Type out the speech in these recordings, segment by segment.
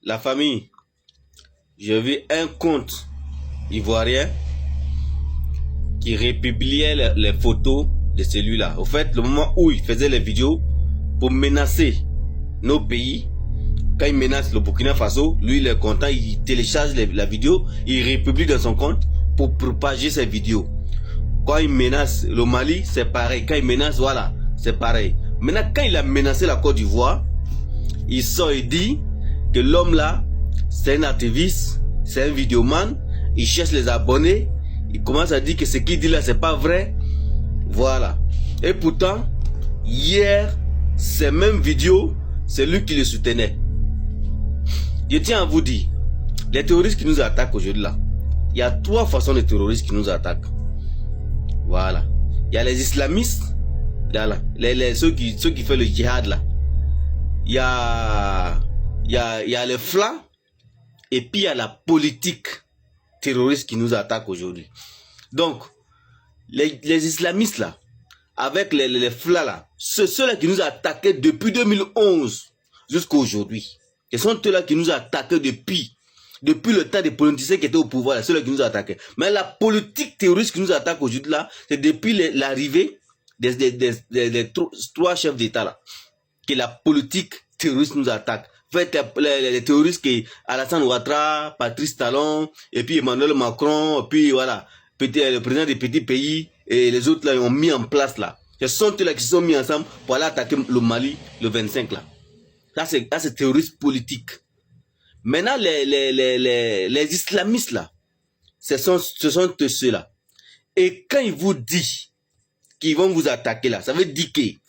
La famille, j'ai vu un compte ivoirien qui republiait les photos de celui-là. Au fait, le moment où il faisait les vidéos pour menacer nos pays, quand il menace le Burkina Faso, lui il est content, il télécharge la vidéo, il republie dans son compte pour propager ses vidéos. Quand il menace le Mali, c'est pareil. Quand il menace, voilà, c'est pareil. Maintenant, quand il a menacé la Côte d'Ivoire, il sort et dit que l'homme là, c'est un activiste, c'est un vidéoman, il cherche les abonnés, il commence à dire que ce qu'il dit là, c'est pas vrai. Voilà. Et pourtant, hier, ces mêmes vidéos, c'est lui qui les soutenait. Je tiens à vous dire, les terroristes qui nous attaquent aujourd'hui là, il y a trois façons de terroristes qui nous attaquent. Voilà. Il y a les islamistes, là, ceux qui font le djihad là. Il y a les flas, et puis il y a la politique terroriste qui nous attaque aujourd'hui. Donc, les islamistes là, avec les flas là, ceux-là qui nous attaquaient depuis 2011 jusqu'à aujourd'hui. Ce sont ceux-là qui nous attaquaient depuis le temps des politiciens qui étaient au pouvoir, ceux-là qui nous attaquaient. Mais la politique terroriste qui nous attaque aujourd'hui là, c'est depuis l'arrivée des trois chefs d'État là, que la politique terroriste nous attaque. En fait, les terroristes qui Alassane Ouattara, Patrice Talon, et puis Emmanuel Macron, et puis voilà, le président des petits pays, et les autres là, ont mis en place là. Ce sont ceux-là qui se sont mis ensemble pour aller attaquer le Mali le 25 là. Ça c'est terroriste politique. Maintenant, les islamistes là, ce sont ceux-là. Et quand ils vous disent qu'ils vont vous attaquer là, ça veut dire qu'ils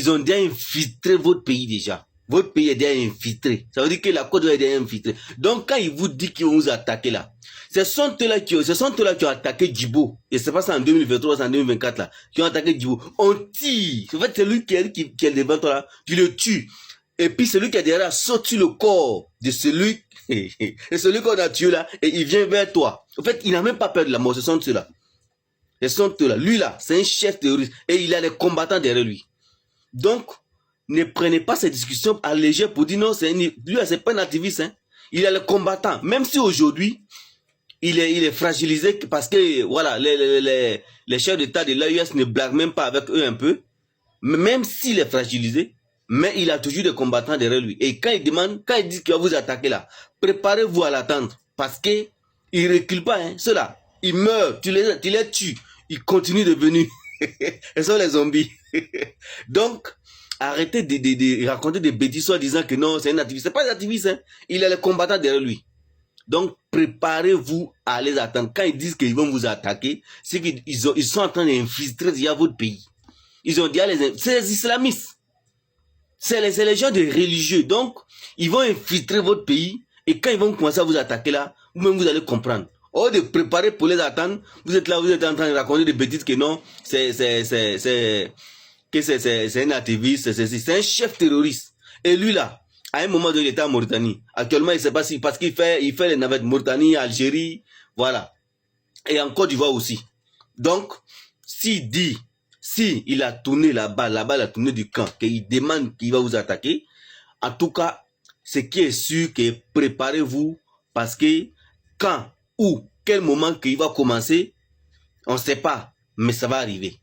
ont déjà infiltré votre pays déjà. Votre pays est déjà infiltré. Ça veut dire que la Côte d'Ivoire est déjà infiltrée. Donc quand ils vous disent qu'ils vont vous attaquer là, ce sont ceux-là qui ont attaqué Djibo. Et c'est pas ça en 2023, en 2024 là, qui ont attaqué Djibo. On tire. En fait, c'est lui qui est devant toi là, tu le tues. Et puis celui qui est derrière saute sur le corps de celui qu'on a tué là, et il vient vers toi. En fait, il n'a même pas peur de la mort. Ce sont ceux-là. Ce sont ceux-là. Lui là, c'est un chef terroriste. Et il a des combattants derrière lui. Donc, ne prenez pas cette discussion à léger pour dire non, lui c'est pas un activiste. Hein. Il a les combattants. Même si aujourd'hui, il est fragilisé parce que voilà, les chefs d'État de l'AUS ne blaguent même pas avec eux un peu. Même s'il est fragilisé, mais il a toujours des combattants derrière lui. Et quand il dit qu'il va vous attaquer là, préparez-vous à l'attendre. Parce que il recule pas, hein. Ceux-là, ils meurent, tu les tues, ils continuent de venir. Ce sont les zombies. Donc, arrêtez de raconter des bêtises en disant que non, c'est un activiste. C'est pas un activiste, hein. Il a les combattants derrière lui. Donc, préparez-vous à les attendre. Quand ils disent qu'ils vont vous attaquer, c'est qu'ils sont en train d'infiltrer déjà votre pays. Ils ont déjà c'est les islamistes. C'est les gens de religieux. Donc, ils vont infiltrer votre pays. Et quand ils vont commencer à vous attaquer là, vous-même vous allez comprendre. Au lieu de préparer pour les attendre, vous êtes là, vous êtes en train de raconter des bêtises que non, c'est un activiste, c'est un chef terroriste. Et lui là, à un moment donné, il était en Mauritanie. Actuellement, il ne sait pas si, parce qu'il fait les navettes Mauritanie, Algérie, voilà. Et en Côte d'Ivoire aussi. Donc, s'il a tourné la balle a tourné du camp, qu'il demande qu'il va vous attaquer, en tout cas, ce qui est sûr que préparez-vous, parce que quand, où, quel moment qu'il va commencer, on ne sait pas, mais ça va arriver.